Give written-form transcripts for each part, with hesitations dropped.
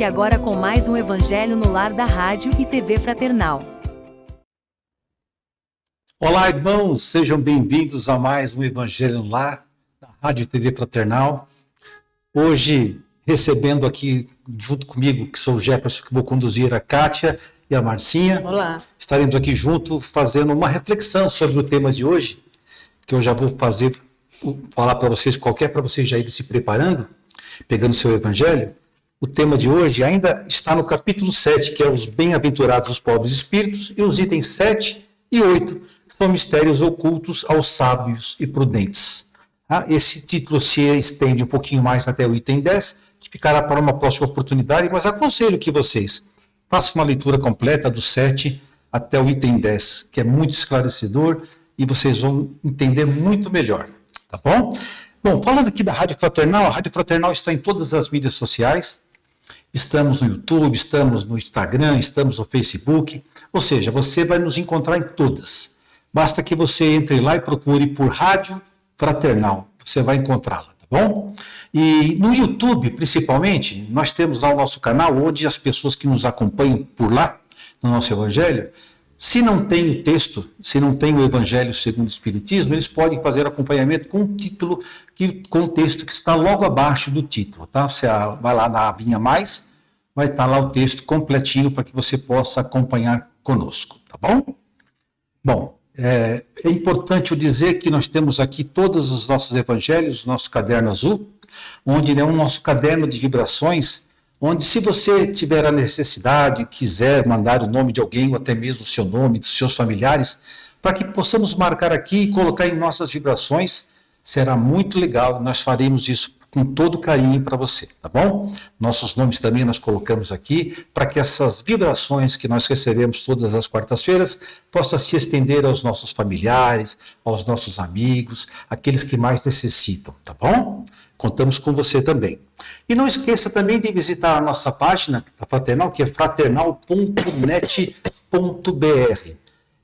Fique agora com mais um Evangelho no Lar da Rádio e TV Fraternal. Olá, irmãos, sejam bem-vindos a mais um Evangelho no Lar da Rádio e TV Fraternal. Hoje, recebendo aqui junto comigo, que sou o Jefferson, que vou conduzir a Kátia e a Marcinha. Olá. Estaremos aqui juntos fazendo uma reflexão sobre o tema de hoje, que eu já vou falar para vocês, para vocês já irem se preparando, pegando o seu Evangelho. O tema de hoje ainda está no capítulo 7, que é os bem-aventurados os pobres espíritos, e os itens 7 e 8, que são mistérios ocultos aos sábios e prudentes. Esse título se estende um pouquinho mais até o item 10, que ficará para uma próxima oportunidade, mas aconselho que vocês façam uma leitura completa do 7 até o item 10, que é muito esclarecedor e vocês vão entender muito melhor, tá bom? Bom, falando aqui da Rádio Fraternal, a Rádio Fraternal está em todas as mídias sociais. Estamos no YouTube, estamos no Instagram, estamos no Facebook, ou seja, você vai nos encontrar em todas. Basta que você entre lá e procure por Rádio Fraternal, você vai encontrá-la, tá bom? E no YouTube, principalmente, nós temos lá o nosso canal, onde as pessoas que nos acompanham por lá, no nosso Evangelho, se não tem o texto, se não tem o Evangelho segundo o Espiritismo, eles podem fazer acompanhamento com o título, com o texto que está logo abaixo do título, tá? Você vai lá na abinha mais, vai estar lá o texto completinho para que você possa acompanhar conosco, tá bom? Bom, é importante eu dizer que nós temos aqui todos os nossos evangelhos, o nosso caderno azul, onde é o nosso caderno de vibrações, onde se você tiver a necessidade, quiser mandar o nome de alguém, ou até mesmo o seu nome, dos seus familiares, para que possamos marcar aqui e colocar em nossas vibrações, será muito legal, nós faremos isso com todo carinho para você, tá bom? Nossos nomes também nós colocamos aqui, para que essas vibrações que nós recebemos todas as quartas-feiras, possam se estender aos nossos familiares, aos nossos amigos, aqueles que mais necessitam, tá bom? Contamos com você também. E não esqueça também de visitar a nossa página da Fraternal, que é fraternal.net.br.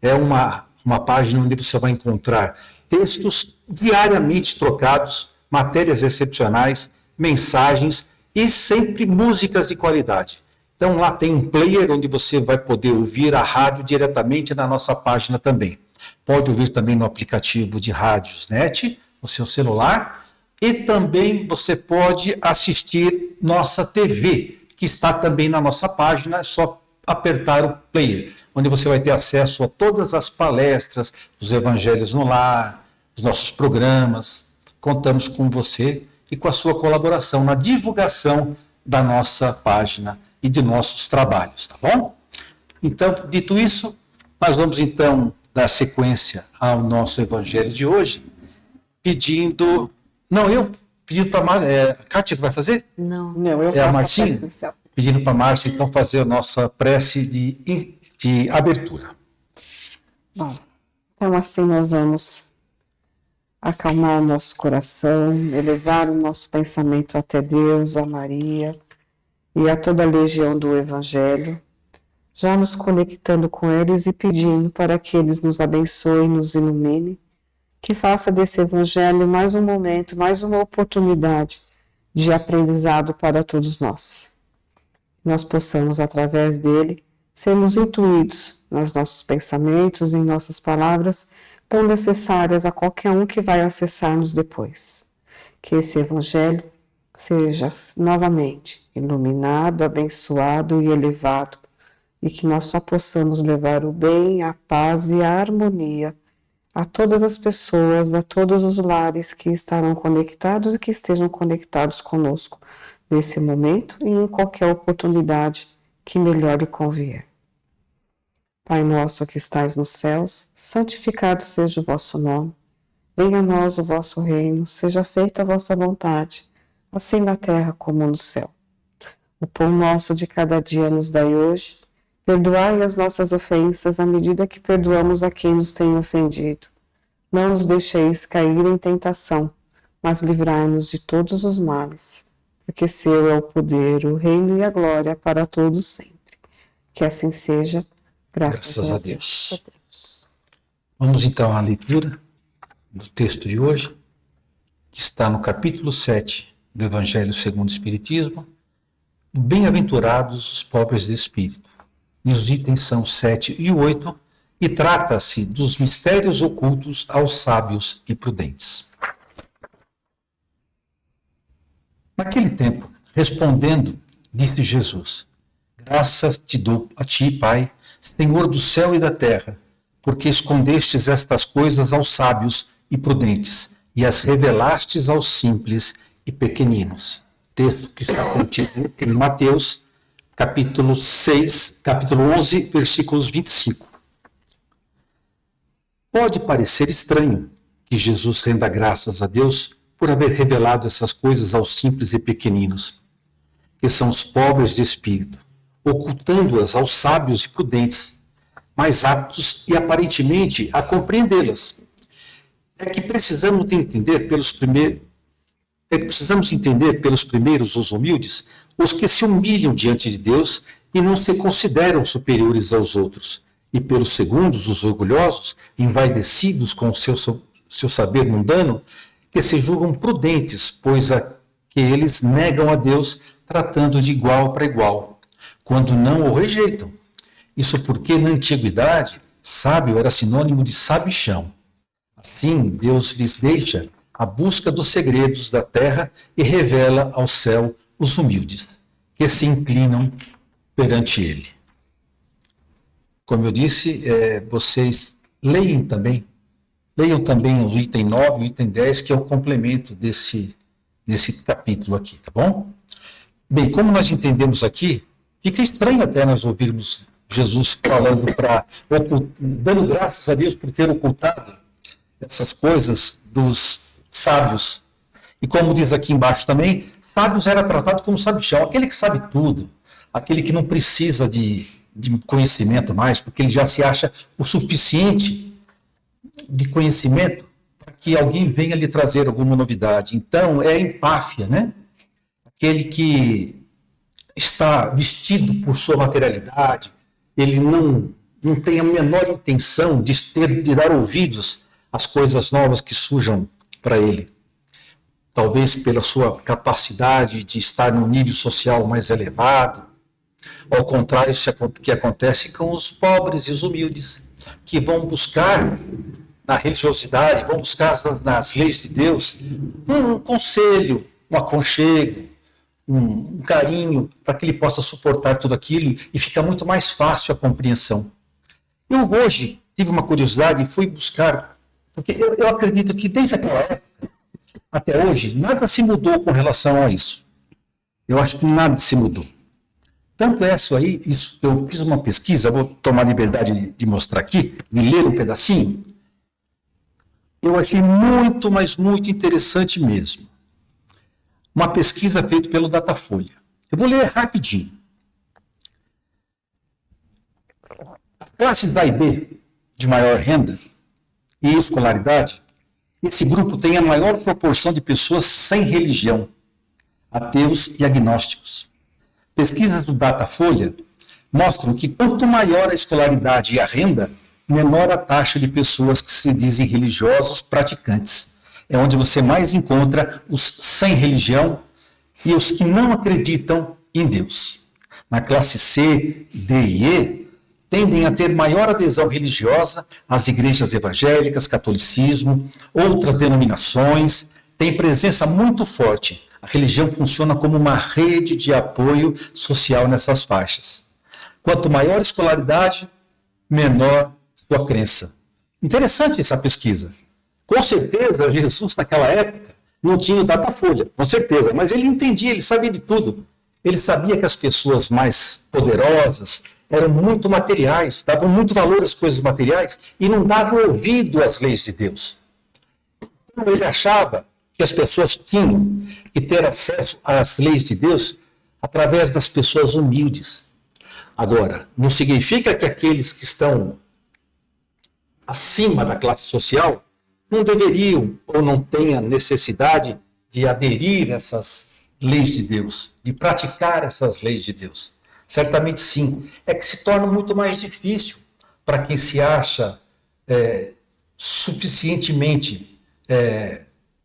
É uma página onde você vai encontrar textos diariamente trocados, matérias excepcionais, mensagens e sempre músicas de qualidade. Então lá tem um player onde você vai poder ouvir a rádio diretamente na nossa página também. Pode ouvir também no aplicativo de Rádios Net, no seu celular, e também você pode assistir nossa TV, que está também na nossa página, é só apertar o player, onde você vai ter acesso a todas as palestras, os evangelhos no lar, os nossos programas. Contamos com você e com a sua colaboração na divulgação da nossa página e de nossos trabalhos, tá bom? Então, dito isso, nós vamos então dar sequência ao nosso evangelho de hoje, pedindo para a Kátia que vai fazer? Não, eu faço a Marcinha? Pedindo para a Márcia, então, fazer a nossa prece de abertura. Bom, então assim nós vamos acalmar o nosso coração, elevar o nosso pensamento até Deus, a Maria e a toda a legião do Evangelho, já nos conectando com eles e pedindo para que eles nos abençoem, nos iluminem, que faça desse Evangelho mais um momento, mais uma oportunidade de aprendizado para todos nós. Nós possamos, através dele, sermos intuídos nos nossos pensamentos e em nossas palavras, tão necessárias a qualquer um que vai acessar-nos depois. Que esse Evangelho seja novamente iluminado, abençoado e elevado, e que nós só possamos levar o bem, a paz e a harmonia a todas as pessoas, a todos os lares que estarão conectados e que estejam conectados conosco nesse momento e em qualquer oportunidade que melhor lhe convier. Pai nosso que estais nos céus, santificado seja o vosso nome. Venha a nós o vosso reino, seja feita a vossa vontade, assim na terra como no céu. O pão nosso de cada dia nos dai hoje. Perdoai as nossas ofensas à medida que perdoamos a quem nos tem ofendido. Não nos deixeis cair em tentação, mas livrai-nos de todos os males, porque seu é o poder, o reino e a glória para todos sempre. Que assim seja, graças a Deus. Vamos então à leitura do texto de hoje, que está no capítulo 7 do Evangelho segundo o Espiritismo, bem-aventurados os pobres de espírito. E os itens são 7 e 8, e trata-se dos mistérios ocultos aos sábios e prudentes. Naquele tempo, respondendo, disse Jesus: graças te dou a ti, Pai, Senhor do céu e da terra, porque escondestes estas coisas aos sábios e prudentes, e as revelastes aos simples e pequeninos. Texto que está contido em Mateus, capítulo 11, versículos 25. Pode parecer estranho que Jesus renda graças a Deus por haver revelado essas coisas aos simples e pequeninos, que são os pobres de espírito, ocultando-as aos sábios e prudentes, mais aptos e aparentemente a compreendê-las. É que precisamos entender pelos primeiros os humildes, os que se humilham diante de Deus e não se consideram superiores aos outros, e pelos segundos os orgulhosos, envaidecidos com o seu saber mundano, que se julgam prudentes, pois que eles negam a Deus, tratando de igual para igual, quando não o rejeitam. Isso porque, na antiguidade, sábio era sinônimo de sabichão. Assim, Deus lhes deixa a busca dos segredos da terra e revela ao céu os humildes, que se inclinam perante ele. Como eu disse, vocês leiam também o item 9 e o item 10, que é o complemento desse capítulo aqui, tá bom? Bem, como nós entendemos aqui, fica estranho até nós ouvirmos Jesus falando dando graças a Deus por ter ocultado essas coisas dos sábios. E como diz aqui embaixo também, sábios era tratado como sabichão, aquele que sabe tudo, aquele que não precisa de conhecimento mais, porque ele já se acha o suficiente de conhecimento para que alguém venha lhe trazer alguma novidade. Então, é empáfia, né? Aquele que está vestido por sua materialidade, ele não tem a menor intenção de dar ouvidos às coisas novas que surjam para ele. Talvez pela sua capacidade de estar num nível social mais elevado. Ao contrário, isso é o que acontece com os pobres e os humildes, que vão buscar na religiosidade, vão buscar nas leis de Deus um conselho, um aconchego, um carinho, para que ele possa suportar tudo aquilo e fica muito mais fácil a compreensão. Eu hoje tive uma curiosidade e fui buscar, porque eu acredito que desde aquela época até hoje, nada se mudou com relação a isso. Eu acho que nada se mudou. Tanto é isso, eu fiz uma pesquisa, vou tomar a liberdade de mostrar aqui, de ler um pedacinho. Eu achei muito, mas muito interessante mesmo. Uma pesquisa feita pelo Datafolha. Eu vou ler rapidinho. As classes A e B, de maior renda e escolaridade, esse grupo tem a maior proporção de pessoas sem religião, ateus e agnósticos. Pesquisas do Datafolha mostram que quanto maior a escolaridade e a renda, menor a taxa de pessoas que se dizem religiosos praticantes. É onde você mais encontra os sem religião e os que não acreditam em Deus. Na classe C, D e E, tendem a ter maior adesão religiosa às igrejas evangélicas, catolicismo, outras denominações, tem presença muito forte. A religião funciona como uma rede de apoio social nessas faixas. Quanto maior a escolaridade, menor sua crença. Interessante essa pesquisa. Com certeza, Jesus, naquela época, não tinha o Datafolha, com certeza, mas ele entendia, ele sabia de tudo. Ele sabia que as pessoas mais poderosas eram muito materiais, davam muito valor às coisas materiais e não davam ouvido às leis de Deus. Então, ele achava que as pessoas tinham que ter acesso às leis de Deus através das pessoas humildes. Agora, não significa que aqueles que estão acima da classe social não deveriam ou não tenham necessidade de aderir a essas leis de Deus, de praticar essas leis de Deus. Certamente sim. É que se torna muito mais difícil para quem se acha suficientemente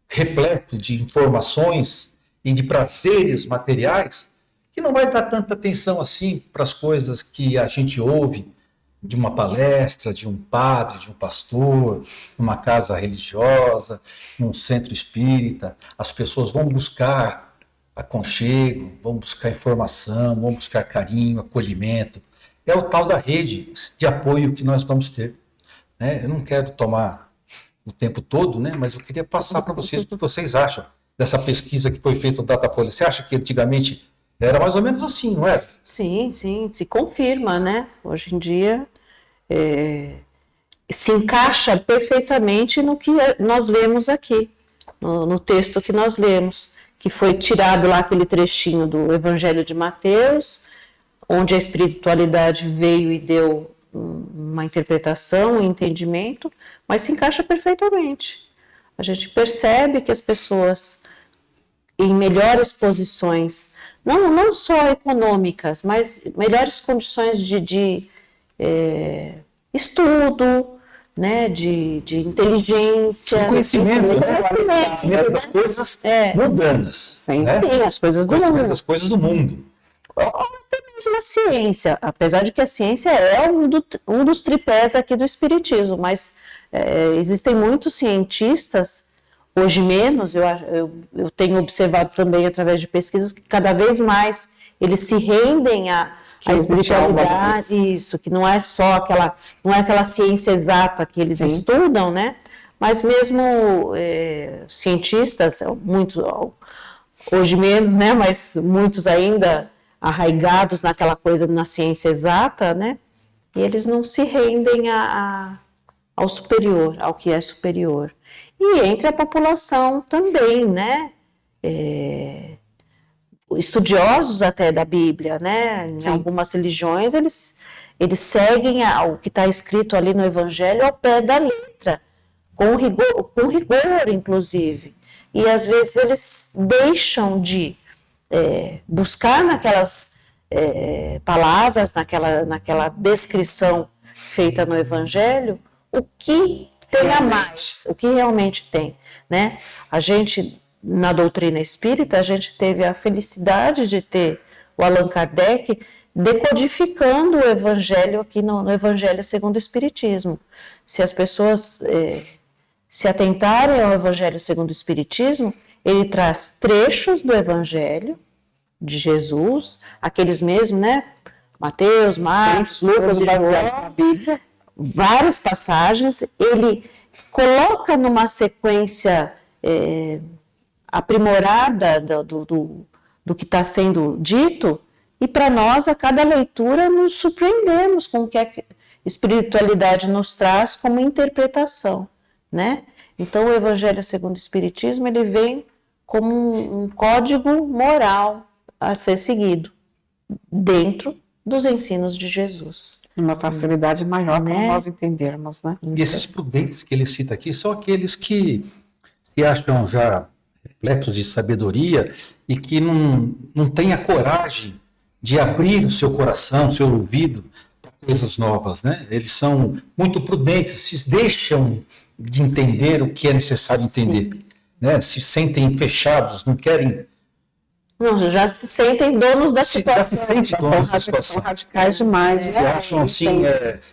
repleto de informações e de prazeres materiais que não vai dar tanta atenção assim para as coisas que a gente ouve de uma palestra, de um padre, de um pastor, numa casa religiosa, num centro espírita. As pessoas vão buscar aconchego, vão buscar informação, vão buscar carinho, acolhimento. É o tal da rede de apoio que nós vamos ter, né? Eu não quero tomar o tempo todo, né? Mas eu queria passar para vocês o que vocês acham dessa pesquisa que foi feita no Datafolha. Você acha que antigamente era mais ou menos assim, não era? Sim, se confirma, né? Hoje em dia se encaixa perfeitamente no que nós lemos aqui, no texto que nós lemos, que foi tirado lá aquele trechinho do Evangelho de Mateus, onde a espiritualidade veio e deu uma interpretação, um entendimento, mas se encaixa perfeitamente. A gente percebe que as pessoas em melhores posições, não só econômicas, mas melhores condições de estudo, né, de inteligência, de conhecimento, das coisas mundanas, né? Sim, as coisas do mundo. Das coisas do mundo. Até mesmo a ciência, apesar de que a ciência é um dos tripés aqui do espiritismo, mas existem muitos cientistas, hoje menos, eu tenho observado também através de pesquisas, que cada vez mais eles se rendem à espiritualidade, isso, que não é só aquela ciência exata que eles estudam, né? Mas mesmo cientistas, muitos, hoje menos, né? Mas muitos ainda arraigados naquela coisa, na ciência exata, né? E eles não se rendem ao superior, ao que é superior. E entre a população também, né? Estudiosos até da Bíblia, né? Em algumas religiões, eles seguem o que está escrito ali no Evangelho ao pé da letra, com rigor, inclusive. E às vezes eles deixam de buscar naquelas palavras, naquela descrição feita no Evangelho, o que tem a mais, o que realmente tem, né? A gente, na doutrina espírita, a gente teve a felicidade de ter o Allan Kardec decodificando o Evangelho aqui no Evangelho segundo o Espiritismo. Se as pessoas se atentarem ao Evangelho segundo o Espiritismo, ele traz trechos do Evangelho de Jesus, aqueles mesmos, né? Mateus, Marcos, Lucas e João, várias passagens, ele coloca numa sequência aprimorada do que está sendo dito, e para nós, a cada leitura, nos surpreendemos com o que a espiritualidade nos traz como interpretação, né? Então, o Evangelho segundo o Espiritismo, ele vem como um código moral a ser seguido dentro dos ensinos de Jesus. Uma facilidade maior para nós entendermos, né? E esses prudentes que ele cita aqui são aqueles que se acham já repletos de sabedoria e que não têm a coragem de abrir o seu coração, o seu ouvido para coisas novas, né? Eles são muito prudentes, se deixam de entender o que é necessário entender, né? Se sentem fechados, não querem... Não, já se sentem donos da situação. São radicais demais. E acham assim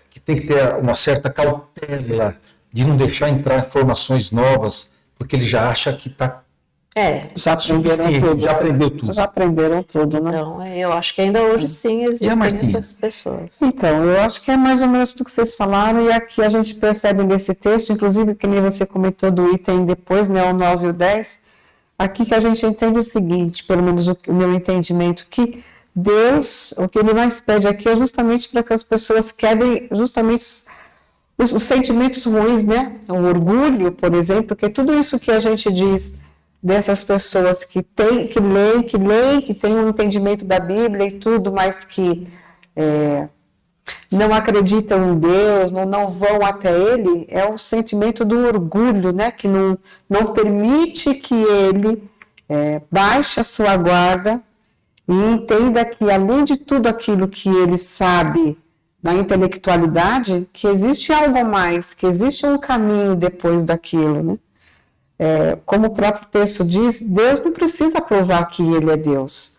que tem que ter uma certa cautela de não deixar entrar informações novas, porque ele já acha que está... Já aprenderam tudo. Já aprendeu tudo. Já aprenderam tudo, né? Então, eu acho que ainda hoje sim existem essas pessoas. Então, eu acho que é mais ou menos tudo que vocês falaram, e aqui a gente percebe nesse texto, inclusive que nem você comentou do item depois, né, o 9 e o 10, aqui que a gente entende o seguinte, pelo menos o meu entendimento, que Deus, o que ele mais pede aqui é justamente para que as pessoas quebrem justamente os sentimentos ruins, né? O orgulho, por exemplo, porque tudo isso que a gente diz dessas pessoas que leem, que têm um entendimento da Bíblia e tudo, mas que não acreditam em Deus, não vão até Ele, é o sentimento do orgulho, né? Que não permite que ele baixe a sua guarda e entenda que, além de tudo aquilo que ele sabe na intelectualidade, que existe algo mais, que existe um caminho depois daquilo, né? Como o próprio texto diz, Deus não precisa provar que ele é Deus.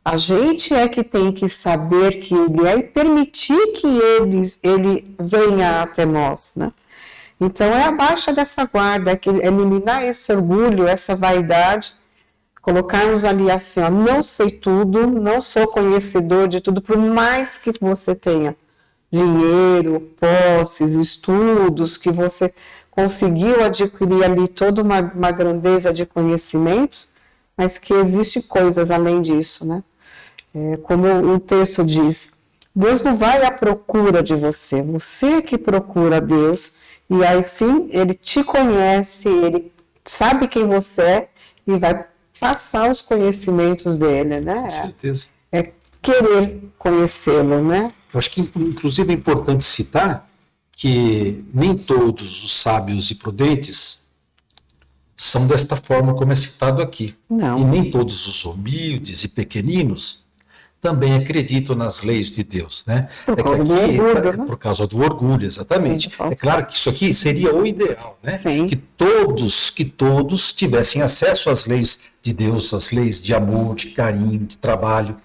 A gente é que tem que saber que ele é e permitir que ele venha até nós, né? Então é a baixa dessa guarda, é que eliminar esse orgulho, essa vaidade, colocarmos ali assim, ó, não sei tudo, não sou conhecedor de tudo, por mais que você tenha dinheiro, posses, estudos, que você conseguiu adquirir ali toda uma grandeza de conhecimentos, mas que existe coisas além disso, né? Como o texto diz, Deus não vai à procura de você, você que procura Deus, e aí sim, Ele te conhece, Ele sabe quem você é, e vai passar os conhecimentos dele, né? Com certeza. É querer conhecê-lo, né? Eu acho que, inclusive, é importante citar que nem todos os sábios e prudentes são desta forma como é citado aqui. Não. E nem todos os humildes e pequeninos também acreditam nas leis de Deus, né? Por causa do orgulho, né? Por causa do orgulho, exatamente. É claro que isso aqui seria o ideal, né? Sim. Que todos tivessem acesso às leis de Deus, às leis de amor, de carinho, de trabalho.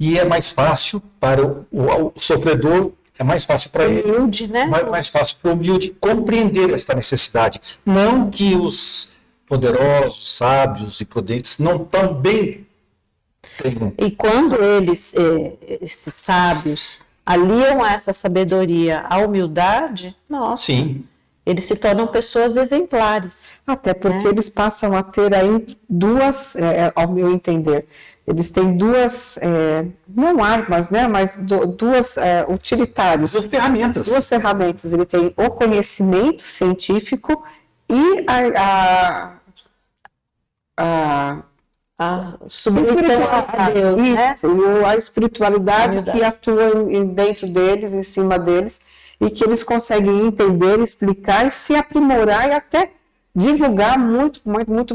E é mais fácil para o sofredor, é mais fácil para ele, Humilde, né? mais fácil para o humilde compreender esta necessidade. Não que os poderosos, sábios e prudentes não também tenham. E quando eles, esses sábios, aliam a essa sabedoria à humildade, nossa, Sim, eles se tornam pessoas exemplares. Até porque eles passam a ter aí duas, ao meu entender, eles têm duas, não armas, né, mas duas utilitários. duas ferramentas. Duas ferramentas. Ele tem o conhecimento científico e A submissão a Deus, né? Isso, e a espiritualidade Verdade. que atua dentro deles, em cima deles, e que eles conseguem entender, explicar e se aprimorar e até divulgar muito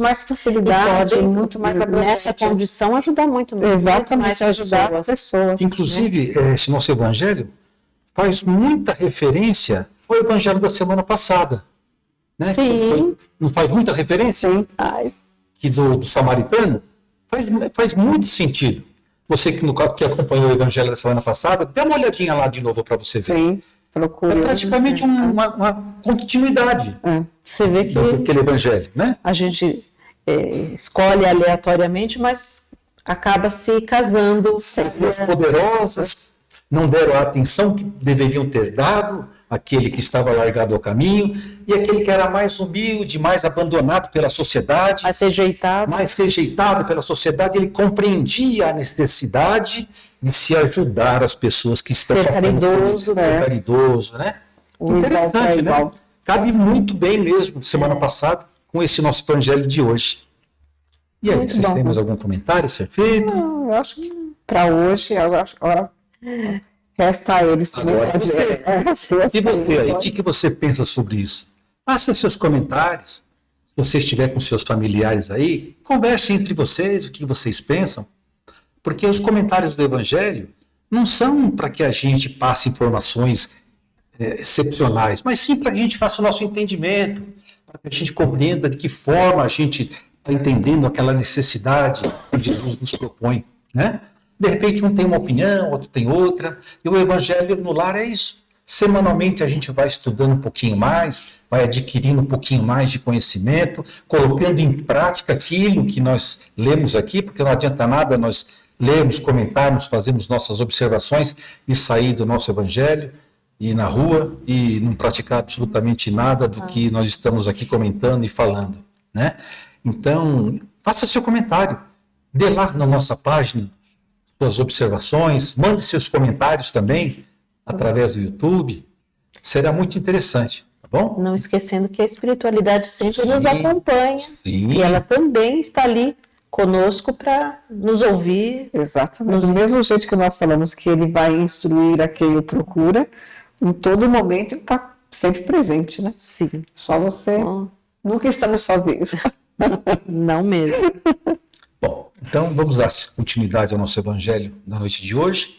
mais facilidade, Podem, muito mais abrangente. nessa condição, ajudar muito mais Exatamente, ajudar as pessoas. Inclusive, esse nosso evangelho faz muita referência ao evangelho da semana passada. Né? Sim. Não faz muita referência? Sim. Que do samaritano? Faz muito sentido. Você que acompanhou o evangelho da semana passada, dê uma olhadinha lá de novo para você ver. Sim, procure. É praticamente uma continuidade Você vê que daquele evangelho, né? a gente escolhe aleatoriamente, mas acaba se casando. As poderosas não deram a atenção que deveriam ter dado àquele que estava largado ao caminho, e aquele que era mais humilde, mais abandonado pela sociedade, Mais rejeitado. mais rejeitado pela sociedade, ele compreendia a necessidade de se ajudar as pessoas que estão Ser passando por caridoso, isso, né? ser caridoso, né? O igual para Interessante, né? igual. Cabe muito bem mesmo, semana passada, com esse nosso evangelho de hoje. E aí, Muito vocês bom. têm mais algum comentário a ser feito? Eu acho que para hoje, agora resta a eles também Agora fazer. E você aí, o que você pensa sobre isso? Faça seus comentários. Se você estiver com seus familiares aí, converse entre vocês o que vocês pensam. Porque os comentários do Evangelho não são para que a gente passe informações excepcionais, mas sim para que a gente faça o nosso entendimento, para que a gente compreenda de que forma a gente está entendendo aquela necessidade que Jesus nos propõe, né? De repente um tem uma opinião, outro tem outra, e o Evangelho no lar é isso. Semanalmente a gente vai estudando um pouquinho mais, vai adquirindo um pouquinho mais de conhecimento, colocando em prática aquilo que nós lemos aqui, porque não adianta nada nós lermos, comentarmos, fazermos nossas observações e sair do nosso Evangelho, ir na rua e não praticar absolutamente nada do que nós estamos aqui comentando e falando, né? Então, faça seu comentário, dê lá na nossa página suas observações, mande seus comentários também através do YouTube, será muito interessante, tá bom? Não esquecendo que a espiritualidade sempre nos acompanha. Sim. E ela também está ali conosco para nos ouvir. Exatamente. Do mesmo jeito que nós falamos que ele vai instruir a quem o procura, em todo momento ele está sempre presente, né? Sim. Só você. Nunca estamos sozinhos. Não mesmo. Bom, então vamos dar continuidade ao nosso evangelho da noite de hoje,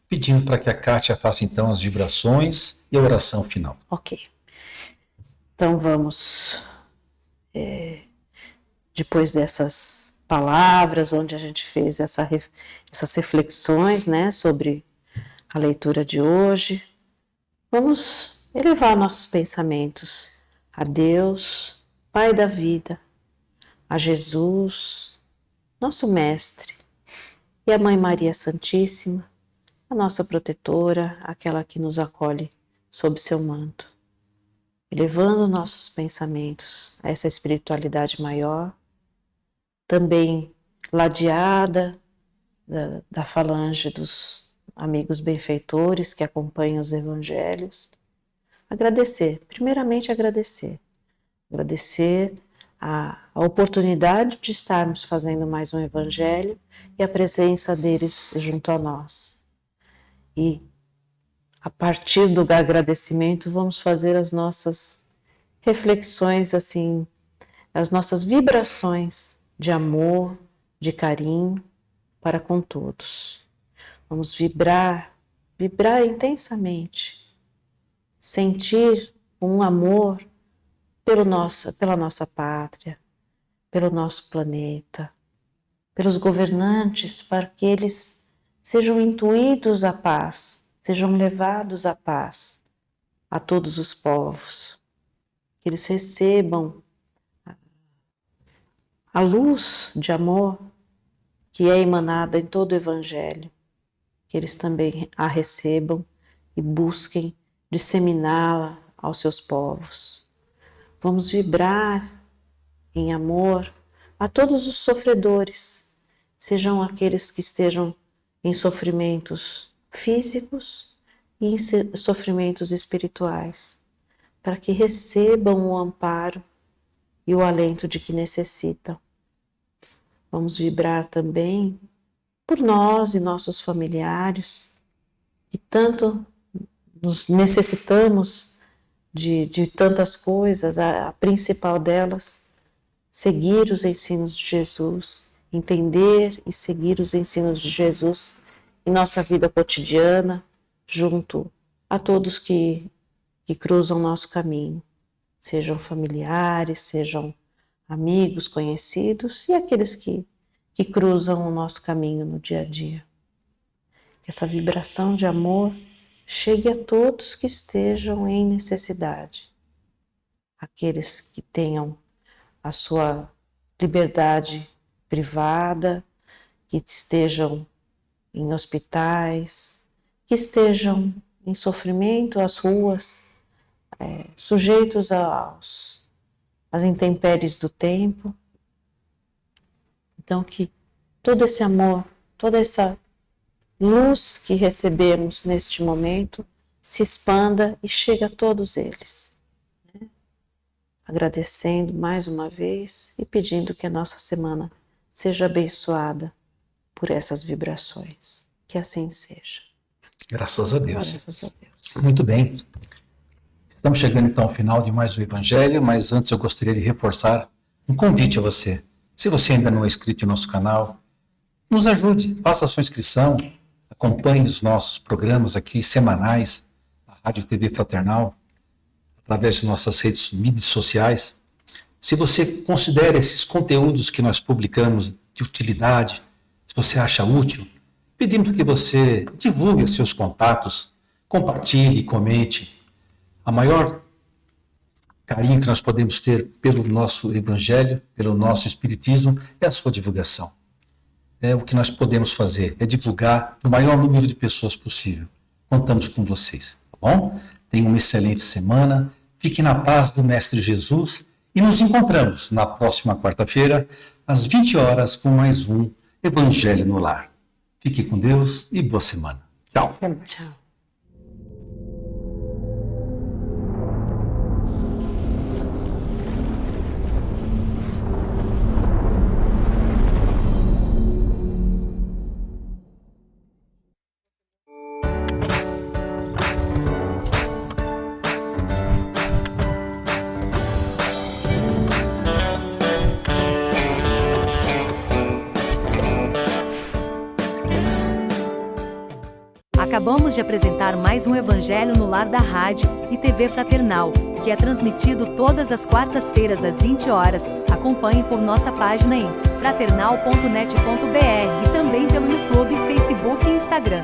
pedindo para que a Kátia faça então as vibrações e a oração final. Ok. Então vamos, depois dessas palavras, onde a gente fez essas reflexões, né, sobre a leitura de hoje. Vamos elevar nossos pensamentos a Deus, Pai da vida, a Jesus, nosso Mestre, e a Mãe Maria Santíssima, a nossa protetora, aquela que nos acolhe sob seu manto. Elevando nossos pensamentos a essa espiritualidade maior, também ladeada da falange dos amigos benfeitores que acompanham os evangelhos, primeiramente agradecer a oportunidade de estarmos fazendo mais um evangelho e a presença deles junto a nós. E a partir do agradecimento vamos fazer as nossas reflexões, assim, as nossas vibrações de amor, de carinho para com todos. Vamos vibrar intensamente, sentir um amor pela nossa pátria, pelo nosso planeta, pelos governantes, para que eles sejam intuídos à paz, sejam levados à paz a todos os povos, que eles recebam a luz de amor que é emanada em todo o Evangelho, que eles também a recebam e busquem disseminá-la aos seus povos. Vamos vibrar em amor a todos os sofredores, sejam aqueles que estejam em sofrimentos físicos e em sofrimentos espirituais, para que recebam o amparo e o alento de que necessitam. Vamos vibrar também por nós e nossos familiares, que tanto nos necessitamos de tantas coisas, a principal delas, seguir os ensinos de Jesus, entender e seguir os ensinos de Jesus em nossa vida cotidiana, junto a todos que cruzam nosso caminho, sejam familiares, sejam amigos, conhecidos e aqueles que cruzam o nosso caminho no dia a dia. Que essa vibração de amor chegue a todos que estejam em necessidade, aqueles que tenham a sua liberdade privada, que estejam em hospitais, que estejam em sofrimento, às ruas, sujeitos às intempéries do tempo. Então que todo esse amor, toda essa luz que recebemos neste momento se expanda e chegue a todos eles, né? Agradecendo mais uma vez e pedindo que a nossa semana seja abençoada por essas vibrações. Que assim seja. Graças a Deus. Graças a Deus. Muito bem. Estamos chegando então ao final de mais um Evangelho, mas antes eu gostaria de reforçar um convite a você. Se você ainda não é inscrito em nosso canal, nos ajude, faça a sua inscrição, acompanhe os nossos programas aqui semanais, na Rádio TV Fraternal, através de nossas mídias sociais. Se você considera esses conteúdos que nós publicamos de utilidade, se você acha útil, pedimos que você divulgue aos seus contatos, compartilhe, comente. A maior carinho que nós podemos ter pelo nosso Evangelho, pelo nosso Espiritismo, é a sua divulgação. O que nós podemos fazer é divulgar o maior número de pessoas possível. Contamos com vocês, tá bom? Tenham uma excelente semana, fiquem na paz do Mestre Jesus e nos encontramos na próxima quarta-feira, às 20 horas, com mais um Evangelho no Lar. Fique com Deus e boa semana. Tchau. Tchau. Acabamos de apresentar mais um Evangelho no Lar da Rádio e TV Fraternal, que é transmitido todas as quartas-feiras às 20 horas. Acompanhe por nossa página em fraternal.net.br e também pelo YouTube, Facebook e Instagram.